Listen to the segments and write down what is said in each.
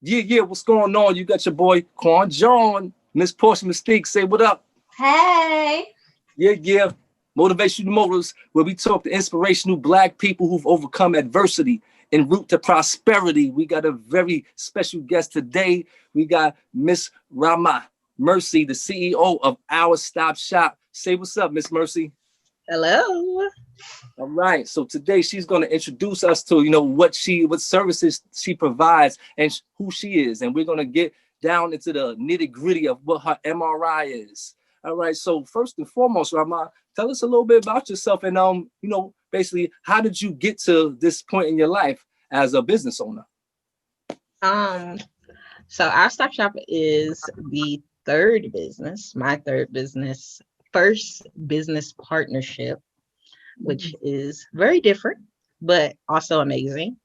Yeah, what's going on? You got your boy Quan John, Miss Portia Mystique. Say what up. Hey. Yeah. Motivational Motors, where we talk to inspirational Black people who've overcome adversity en route to prosperity. We got a very special guest today. We got Miss Rama Mercy, the CEO of Our Stop Shop. Say what's up, Miss Mercy. Hello. All right. So today she's going to introduce us to, what services she provides and who she is. And we're going to get down into the nitty gritty of what her MRI is. All right. So first and foremost, Rama, tell us a little bit about yourself and, basically, how did you get to this point in your life as a business owner? So Our Stop Shop is my third business, first business partnership, which is very different, but also amazing.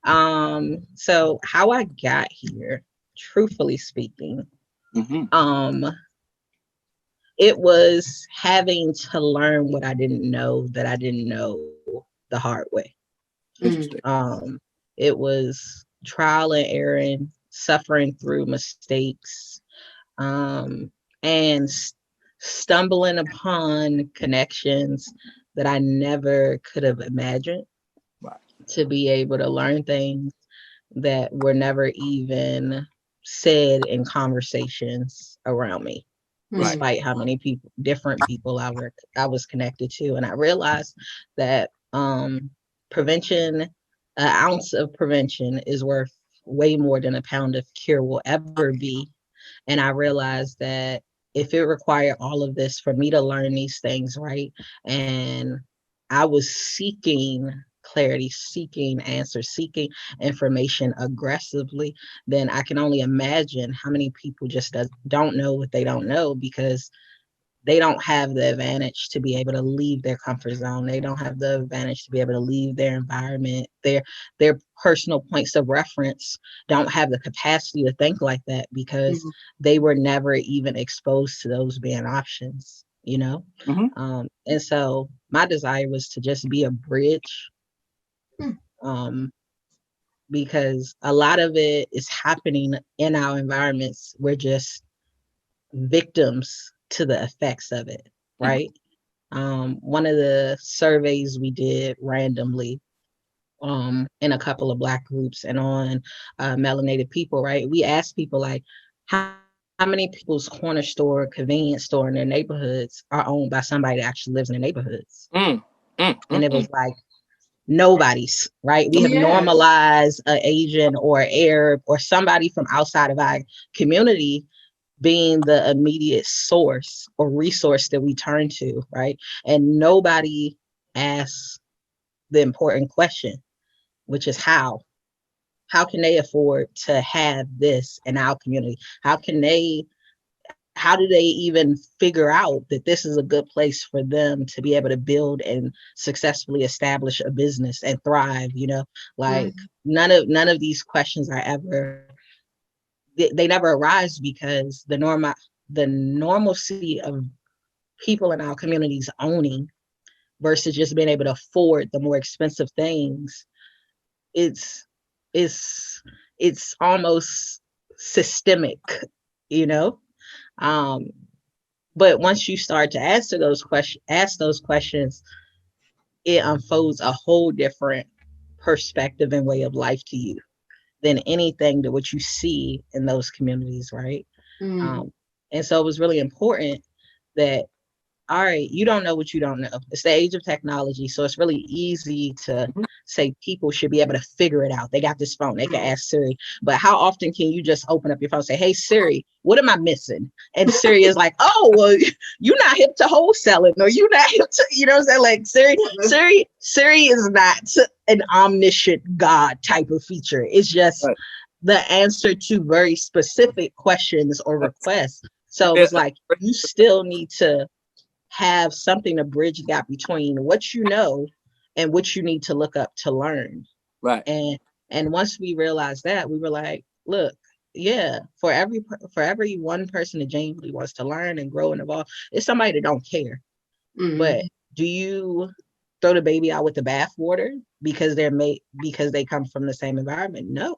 So how I got here, truthfully speaking, it was having to learn what I didn't know that I didn't know the hard way. It was trial and error, suffering through mistakes, and stumbling upon connections that I never could have imagined, to be able to learn things that were never even said in conversations around me, despite how many different people I was connected to. And I realized that prevention, an ounce of prevention is worth way more than a pound of cure will ever be. And I realized that if it required all of this for me to learn these things, right? And I was seeking clarity, seeking answers, seeking information aggressively, then I can only imagine how many people just don't know what they don't know, because they don't have the advantage to be able to leave their comfort zone. They don't have the advantage to be able to leave their environment. Their personal points of reference don't have the capacity to think like that, because they were never even exposed to those being options, And so my desire was to just be a bridge, because a lot of it is happening in our environments. We're just victims to the effects of it, right? One of the surveys we did randomly in a couple of Black groups and on melanated people, right? We asked people like, how many people's corner store, convenience store in their neighborhoods are owned by somebody that actually lives in their neighborhoods? And it was like, nobody's, right? We have normalized an Asian or Arab or somebody from outside of our community being the immediate source or resource that we turn to, right? And nobody asks the important question, which is how can they afford to have this in our community? How do they even figure out that this is a good place for them to be able to build and successfully establish a business and thrive? None of these questions are ever, they never arise, because the normalcy of people in our communities owning versus just being able to afford the more expensive things, it's almost systemic, but once you start to ask those questions, it unfolds a whole different perspective and way of life to you than anything that what you see in those communities, right? And so it was really important that, all right, you don't know what you don't know. It's the age of technology, so it's really easy to say people should be able to figure it out. They got this phone, they can ask Siri. But how often can you just open up your phone and say, hey, Siri, what am I missing? And Siri is like, oh, well, you're not hip to wholesaling, or you're not hip to, you know what I'm saying? Like Siri is not an omniscient God type of feature. It's just the answer to very specific questions or requests. So it was like, you still need to have something to bridge the gap between what you know and what you need to look up to learn. Right. And once we realized that, we were like, look, for every one person that genuinely wants to learn and grow and evolve, it's somebody that don't care. But do you throw the baby out with the bathwater because they come from the same environment? No.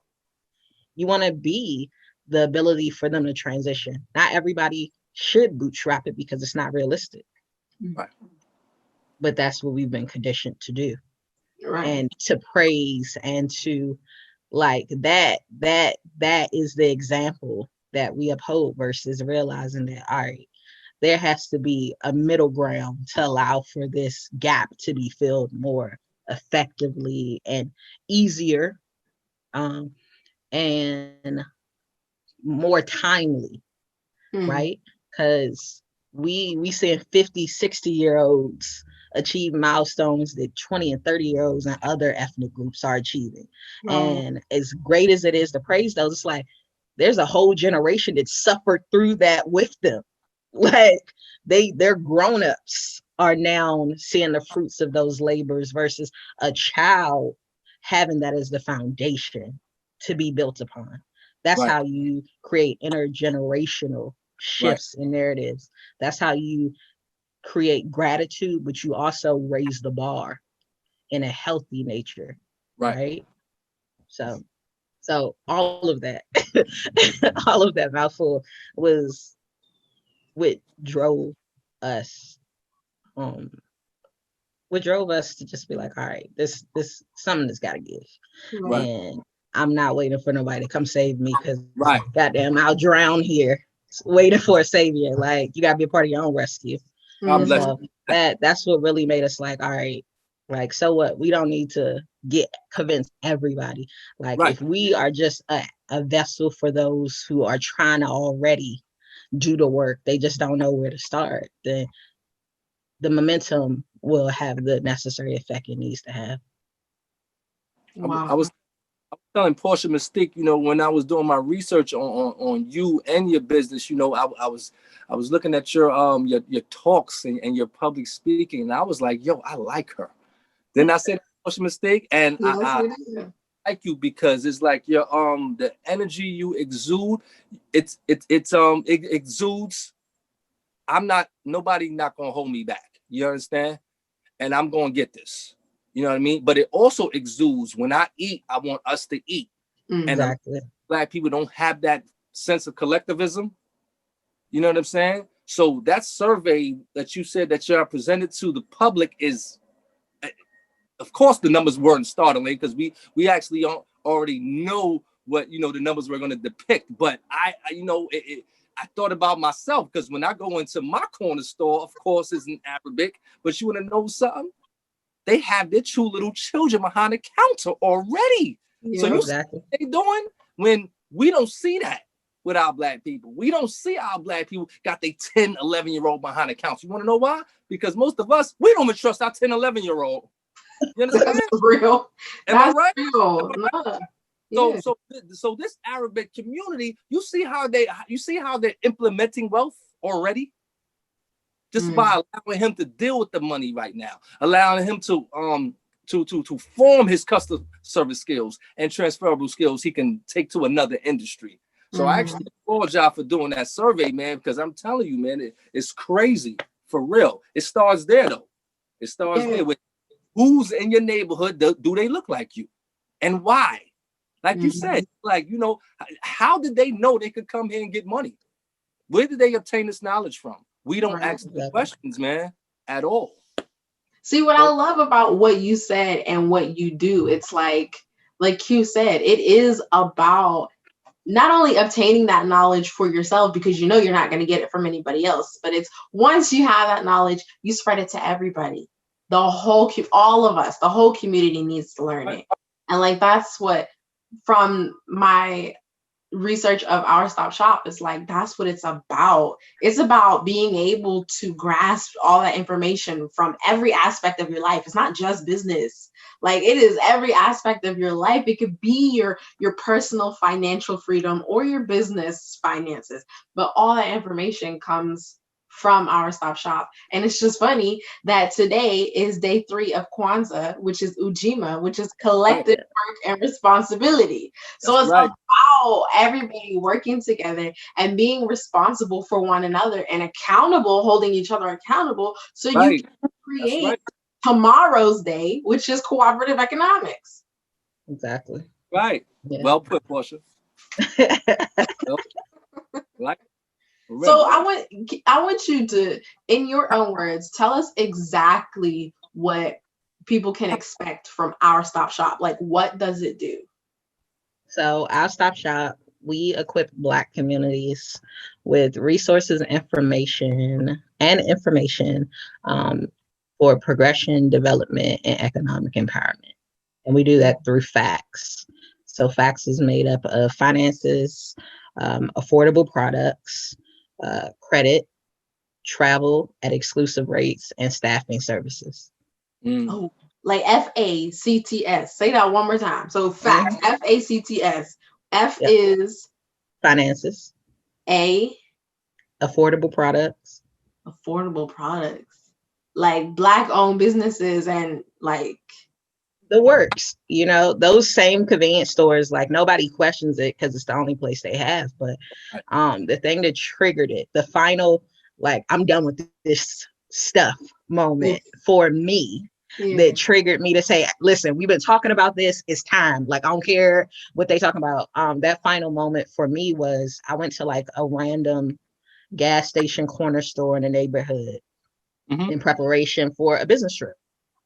You want to be the ability for them to transition. Not everybody should bootstrap it because it's not realistic. Right. But that's what we've been conditioned to do. Right. And to praise and to like that is the example that we uphold versus realizing that, all right, there has to be a middle ground to allow for this gap to be filled more effectively and easier, and more timely, right? Because we see 50, 60-year-olds achieve milestones that 20 and 30-year-olds and other ethnic groups are achieving. And as great as it is to praise those, it's like there's a whole generation that suffered through that with them. Like their grown-ups are now seeing the fruits of those labors versus a child having that as the foundation to be built upon. That's Right. how you create intergenerational shifts in narratives. That's how you create gratitude, but you also raise the bar in a healthy nature, right? So all of that, all of that mouthful was what drove us, what drove us to just be like, all right, this something that's got to give, Right. and I'm not waiting for nobody to come save me because Right. goddamn, I'll drown here waiting for a savior. Like you got to be a part of your own rescue. God bless So you. that's what really made us like, all right, like, so what? We don't need to convince everybody. Like Right. if we are just a vessel for those who are trying to already do the work, they just don't know where to start, then the momentum will have the necessary effect it needs to have. I was telling Portia Mystique, you know, when I was doing my research on you and your business, you know, I was looking at your talks and your public speaking, and I was like, yo, I like her. Then I said Portia Mystique, and I like you because it's like your the energy you exude, it exudes. Nobody not gonna hold me back. You understand? And I'm gonna get this. You know what I mean? But it also exudes. When I eat, I want us to eat. Exactly. And Black people don't have that sense of collectivism. You know what I'm saying? So that survey that you said that you're presented to the public is, of course, the numbers weren't startling because we actually already know what, you know, the numbers were going to depict. But I thought about myself because when I go into my corner store, of course, it's in Arabic. But you want to know something? They have their two little children behind the counter already. So you see what they doing when we don't see that with our Black people. We don't see our Black people got their 10, 11-year-old behind the counter. You want to know why? Because most of us, we don't even trust our 10, 11-year-old. You understand? That's real. Am I right? Real. No. So this Arabic community, you see how they're implementing wealth already? Just by allowing him to deal with the money right now, allowing him to form his customer service skills and transferable skills he can take to another industry. So I actually applaud y'all for doing that survey, man, because I'm telling you, man, it's crazy for real. It starts there though. It starts there with who's in your neighborhood. Do they look like you, and why? Like you said, like, you know, how did they know they could come here and get money? Where did they obtain this knowledge from? We don't ask the questions, man, at all. See, what I love about what you said and what you do, it's like Q said, it is about not only obtaining that knowledge for yourself because you know you're not going to get it from anybody else, but it's once you have that knowledge, you spread it to everybody. All of us, the whole community needs to learn it. And like, that's what, from my research of Our Stop Shop, is like, that's what it's about. It's about being able to grasp all that information from every aspect of your life. It's not just business. Like, it is every aspect of your life. It could be your personal financial freedom or your business finances, but all that information comes from Our Stop Shop. And it's just funny that today is day 3 of Kwanzaa, which is Ujima, which is collective work and responsibility. So it's about everybody working together and being responsible for one another and accountable, holding each other accountable, so you can create tomorrow's day, which is cooperative economics. Exactly. Right. Yeah. Well put, Portia. know? Like, So I want you to, in your own words, tell us exactly what people can expect from our Stop Shop. Like, what does it do? So our Stop Shop, we equip Black communities with resources, information um, for progression, development, and economic empowerment. And we do that through facts. So facts is made up of finances, affordable products, credit, travel at exclusive rates, and staffing services. Oh, like FACTS. Say that one more time. So facts, FACTS. F Yep. is Finances, A, affordable products, affordable products, like Black owned businesses and like the works, those same convenience stores, like nobody questions it because it's the only place they have. But the thing that triggered it, the final, like, I'm done with this stuff moment for me, that triggered me to say, listen, we've been talking about this, it's time. Like, I don't care what they talking about. That final moment for me was, I went to like a random gas station corner store in the neighborhood in preparation for a business trip.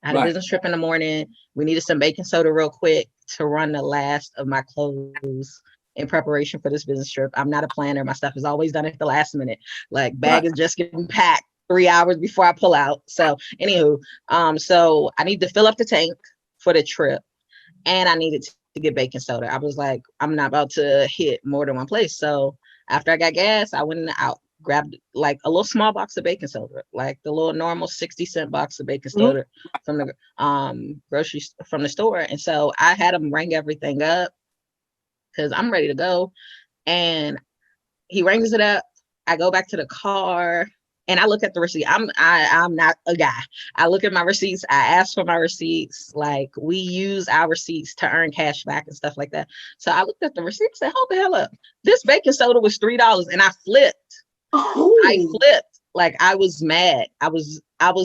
I had a business trip in the morning. We needed some baking soda real quick to run the last of my clothes in preparation for this business trip. I'm not a planner. My stuff is always done at the last minute. Like, bag is just getting packed 3 hours before I pull out. So anywho, so I need to fill up the tank for the trip, and I needed to get baking soda. I was like, I'm not about to hit more than one place. So after I got gas, I went out, grabbed like a little small box of baking soda, like the little normal 60-cent box of baking soda from the grocery from the store. And so I had him ring everything up because I'm ready to go. And he rings it up. I go back to the car and I look at the receipt. I'm not a guy. I look at my receipts. I ask for my receipts. Like, we use our receipts to earn cash back and stuff like that. So I looked at the receipt and said, hold the hell up. This baking soda was $3. And I flipped. I flipped. Like, I was mad. I was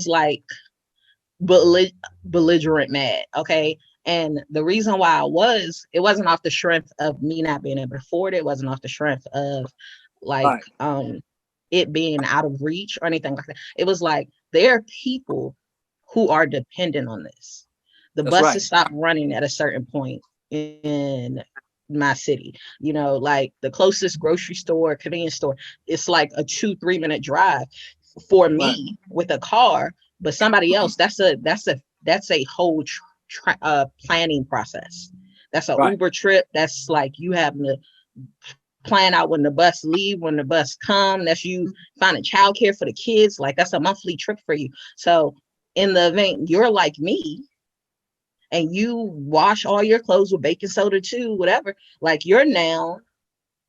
like belligerent mad. Okay. And the reason why it wasn't off the strength of me not being able to afford it. It wasn't off the strength of like it being out of reach or anything like that. It was like, there are people who are dependent on this. The buses stopped running at a certain point in my city. Like the closest grocery store, convenience store, it's like a 2-3 minute drive for me with a car, but somebody else, that's a whole planning process. That's an Uber trip. That's like you having to plan out when the bus leave, when the bus come. That's you finding childcare for the kids. Like, that's a monthly trip for you. So in the event you're like me and you wash all your clothes with baking soda too, whatever, like,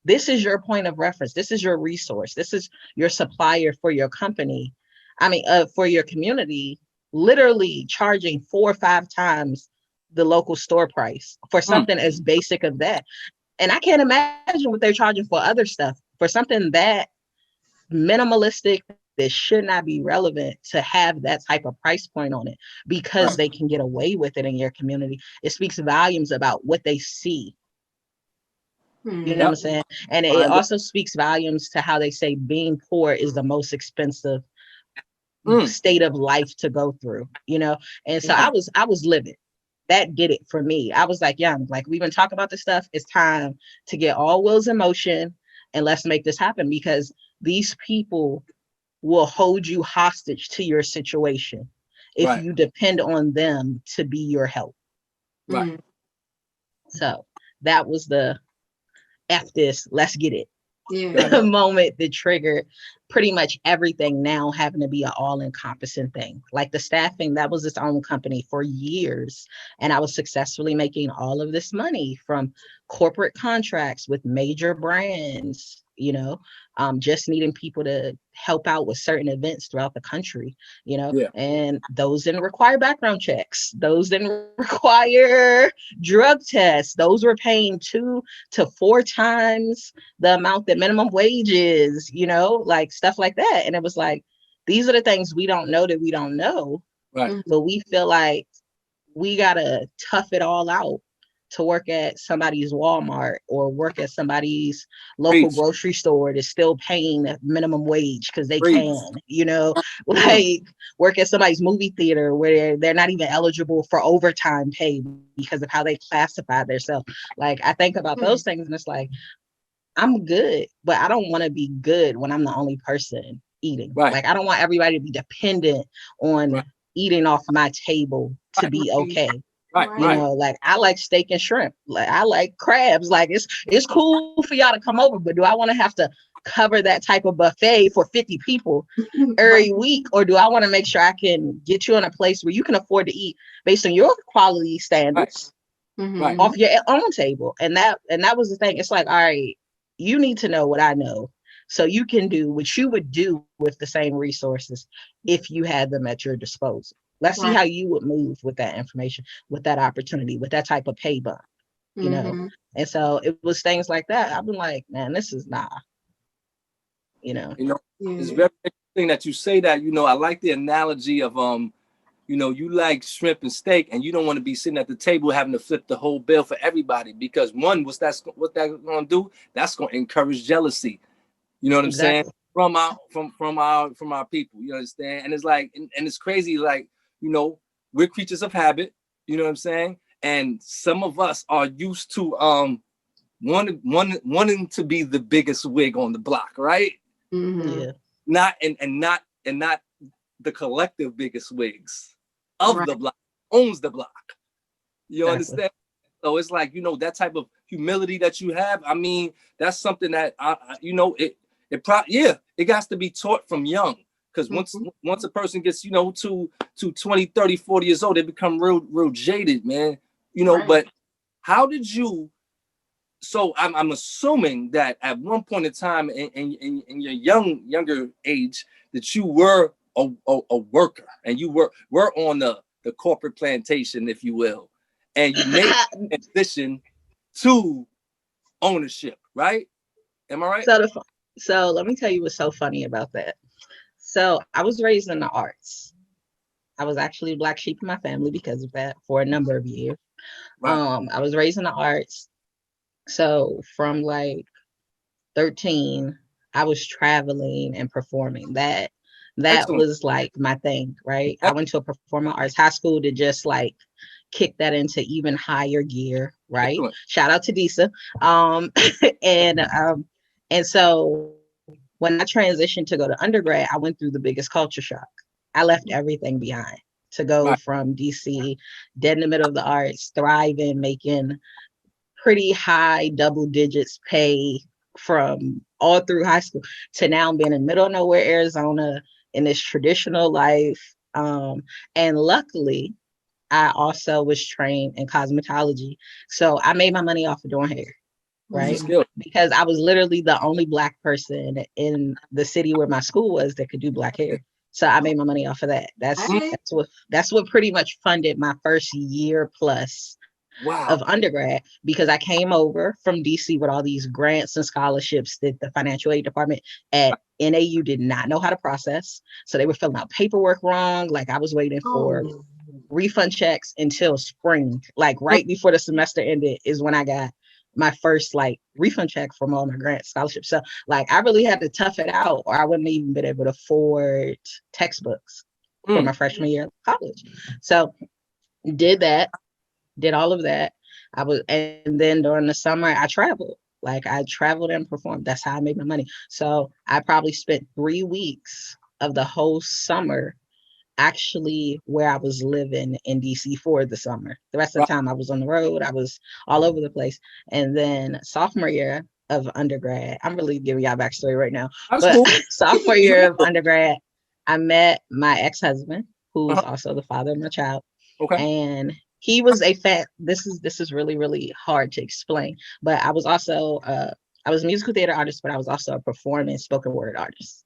this is your point of reference. This is your resource. This is your supplier for your company. I mean, for your community, literally charging 4 or 5 times the local store price for something as basic as that. And I can't imagine what they're charging for other stuff for something that minimalistic, that should not be relevant, to have that type of price point on it because they can get away with it in your community. It speaks volumes about what they see. You know what I'm saying? And it also speaks volumes to how they say being poor is the most expensive state of life to go through, And so I was livid. That did it for me. I was like, Young, like, we've been talking about this stuff. It's time to get all wheels in motion and let's make this happen, because these people will hold you hostage to your situation if you depend on them to be your help. So that was the F this, let's get it. The moment that triggered pretty much everything now having to be an all-encompassing thing. Like the staffing, that was its own company for years. And I was successfully making all of this money from corporate contracts with major brands, just needing people to help out with certain events throughout the country, and those didn't require background checks. Those didn't require drug tests. Those were paying 2 to 4 times the amount that minimum wage is, like stuff like that. And it was like, these are the things we don't know that we don't know. But we feel like we gotta tough it all out to work at somebody's Walmart or work at somebody's local Preach. grocery store that's still paying minimum wage because they Preach. can, you know, like work at somebody's movie theater where they're not even eligible for overtime pay because of how they classify themselves. Like I think about those things and it's like, I'm good, but I don't want to be good when I'm the only person eating. Right. Like I don't want everybody to be dependent on Right. eating off my table to Right. be okay. Right. You Right. know, like I like steak and shrimp. Like I like crabs. Like it's cool for y'all to come over, but do I want to have to cover that type of buffet for 50 people every week? Or do I want to make sure I can get you in a place where you can afford to eat based on your quality standards Right. off your own table? And that was the thing. It's like, all right, you need to know what I know so you can do what you would do with the same resources if you had them at your disposal. Let's see how you would move with that information, with that opportunity, with that type of pay bump, you know? And so it was things like that. I've been like, man, this is not, you know. You know, it's very interesting that you say that. You know, I like the analogy of you know, you like shrimp and steak, and you don't want to be sitting at the table having to flip the whole bill for everybody because one, what that's going to do? That's going to encourage jealousy. You know what I'm saying? From our people. You understand? And it's like, and it's crazy. Like, you know, we're creatures of habit. You know what I'm saying? And some of us are used to wanting to be the biggest wig on the block, right? Yeah. Not the collective biggest wigs of the block, owns the block. You understand? So it's like, you know, that type of humility that you have. I mean, that's something that you know, it got to be taught from young. Because once a person gets, you know, to 20, 30, 40 years old, they become real jaded, man. You know, but how did you? So I'm assuming that at one point in time in your younger age that you were a worker and you were on the corporate plantation, if you will, and you made a transition to ownership, right? Am I right? So let me tell you what's so funny about that. So I was raised in the arts. I was actually a black sheep in my family because of that for a number of years. Right. I was raised in the arts. So from like 13, I was traveling and performing. That was like my thing, right? I went to a performing arts high school to just like kick that into even higher gear, right? Excellent. Shout out to Disa. And so when I transitioned to go to undergrad, I went through the biggest culture shock. I left everything behind to go from DC, dead in the middle of the arts, thriving, making pretty high double digits pay from all through high school to now being in middle of nowhere, Arizona, in this traditional life. And luckily, I also was trained in cosmetology. So I made my money off of doing hair, right? Because I was literally the only Black person in the city where my school was that could do Black hair. So I made my money off of that. That's what pretty much funded my first year plus of undergrad, because I came over from DC with all these grants and scholarships that the financial aid department at NAU did not know how to process. So they were filling out paperwork wrong. Like I was waiting for refund checks until spring, like right before the semester ended is when I got my first like refund check from all my grant scholarships. So like I really had to tough it out or I wouldn't even been able to afford textbooks for my freshman year of college. So did all of that. And then during the summer I traveled. Like I traveled and performed. That's how I made my money. So I probably spent 3 weeks of the whole summer actually where I was living in DC for the summer. The rest of the time I was on the road. I was all over the place. And then sophomore year of undergrad, I'm really giving y'all backstory right now. But sophomore year of undergrad, I met my ex-husband, who's also the father of my child. And he was a this is really, really hard to explain. But I was also I was a musical theater artist, but I was also a performing spoken word artist.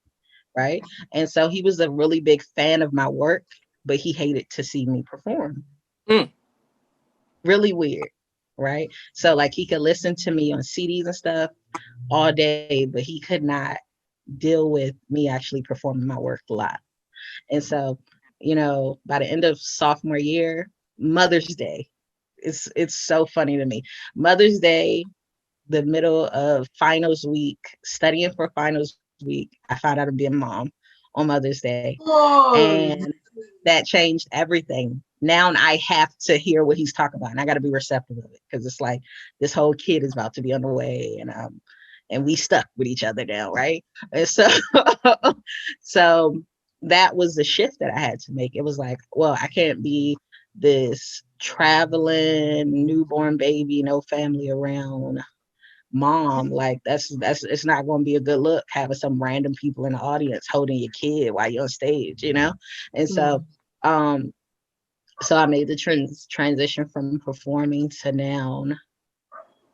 Right. And so he was a really big fan of my work, but he hated to see me perform. Really weird. Right. So like he could listen to me on CDs and stuff all day, but he could not deal with me actually performing my work live. And so, you know, by the end of sophomore year, Mother's Day it's so funny to me. Mother's Day, the middle of finals week, studying for finals week, I found out I'm being mom on Mother's Day. Whoa. And that changed everything. Now I have to hear what he's talking about, and I got to be receptive of it, because it's like this whole kid is about to be on the way, and we stuck with each other now, right? And so, so that was the shift that I had to make. It was like, well, I can't be this traveling newborn baby, no family around mom. Like that's it's not going to be a good look having some random people in the audience holding your kid while you're on stage, you know. And um so I made the transition from performing to now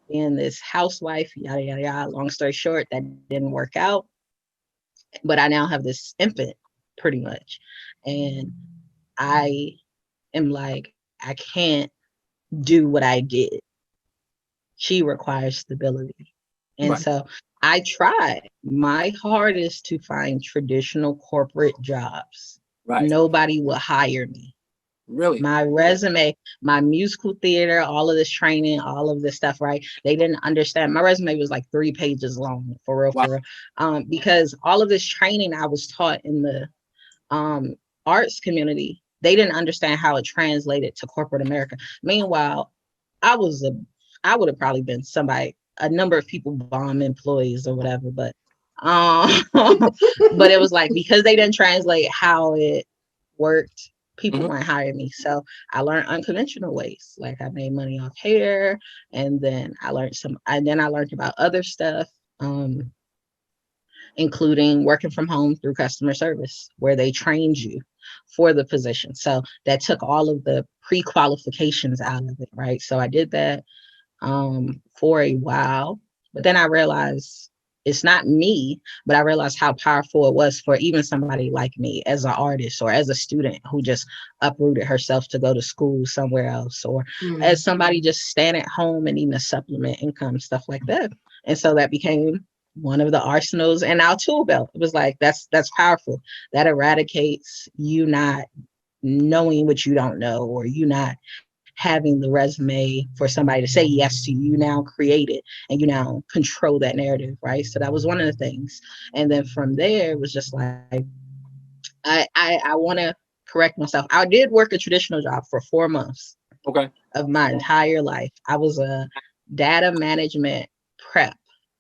being this housewife, yada yada yada. Long story short, that didn't work out, but I now have this infant, pretty much, and I am like, I can't do what I did. She requires stability. And Right. so I tried my hardest to find traditional corporate jobs. Right. Nobody would hire me. Really. My resume, my musical theater, all of this training, all of this stuff, right? They didn't understand. My resume was like 3 pages long, for real, Wow. for real. Because all of this training I was taught in the arts community, they didn't understand how it translated to corporate America. Meanwhile, I was a, I would have probably been somebody, a number of people bomb employees or whatever, um, but it was like, because they didn't translate how it worked, people Hmm. weren't hiring me. So I learned unconventional ways. Like I made money off hair, and then I learned about other stuff. Including working from home through customer service, where they trained you for the position. So that took all of the pre-qualifications out of it, right? So I did that for a while, but then I realized it's not me, but I realized how powerful it was for even somebody like me as an artist, or as a student who just uprooted herself to go to school somewhere else, or as somebody just staying at home and needing a supplement income, stuff like that. And so that became one of the arsenals in our tool belt. It was like, that's powerful. That eradicates you not knowing what you don't know, or you not having the resume for somebody to say yes to. You now create it, and you now control that narrative, right? So that was one of the things. And then from there, it was just like, I want to correct myself. I did work a traditional job for 4 months Okay. of my entire life. I was a data management prep.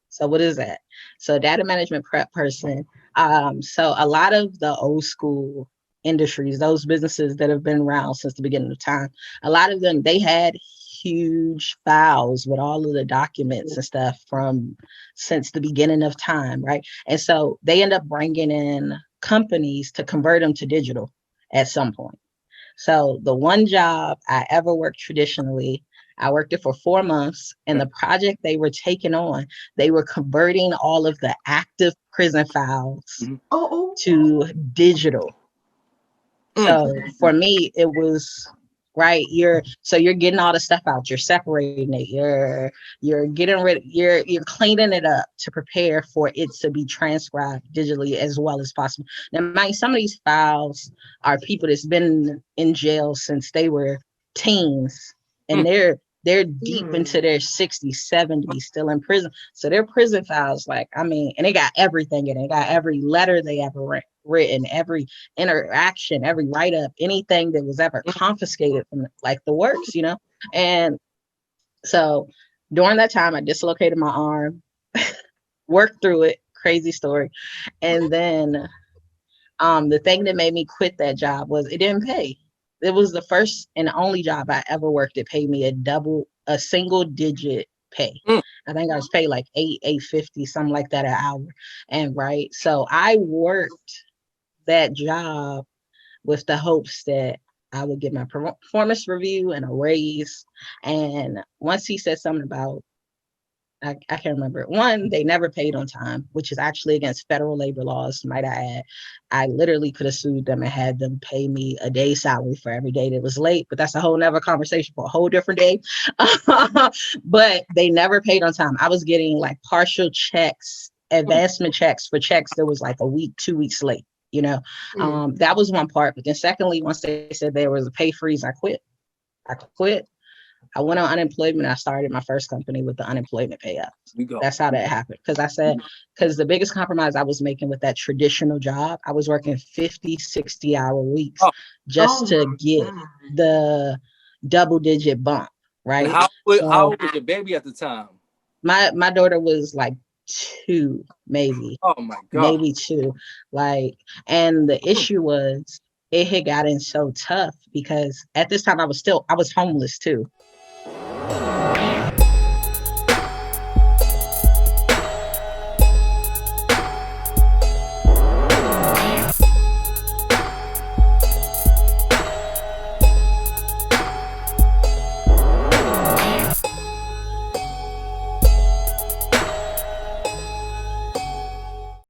So what is that? So data management prep person. So a lot of the old school industries, those businesses that have been around since the beginning of time, a lot of them, they had huge files with all of the documents and stuff from since the beginning of time, right? And so they end up bringing in companies to convert them to digital at some point. So the one job I ever worked traditionally, I worked it for 4 months, and the project they were taking on, they were converting all of the active prison files Hmm. to digital. Mm. So for me, it was right. You're getting all the stuff out. You're separating it. You're getting rid. You're cleaning it up to prepare for it to be transcribed digitally as well as possible. Now, mind, some of these files are people that's been in jail since they were teens, and Mm. they're deep into their 60s, 70s, still in prison. So their prison files, like, I mean, and they got everything in it. They got every letter they ever written, every interaction, every write-up, anything that was ever confiscated from like the works, you know? And so during that time, I dislocated my arm, worked through it, crazy story. And then the thing that made me quit that job was it didn't pay. It was the first and only job I ever worked that paid me a single digit pay. Mm. I think I was paid like 850, something like that an hour. And right. So I worked that job with the hopes that I would get my performance review and a raise. And once he said something about, I can't remember. One, they never paid on time, which is actually against federal labor laws, might I add. I literally could have sued them and had them pay me a day's salary for every day that was late, but that's a whole nother conversation for a whole different day. But they never paid on time. I was getting like partial checks, advancement checks for checks that was like a week, 2 weeks late. You know, that was one part. But then secondly, once they said there was a pay freeze, I quit. I went on unemployment. I started my first company with the unemployment payout. We go. That's how that happened. Because I said, because the biggest compromise I was making with that traditional job, I was working 50, 60-hour weeks just to get the double-digit bump, And right? how old was your baby at the time? My daughter was like 2, maybe. Oh my God. Maybe 2. Like, and the issue was it had gotten so tough because at this time I was homeless too.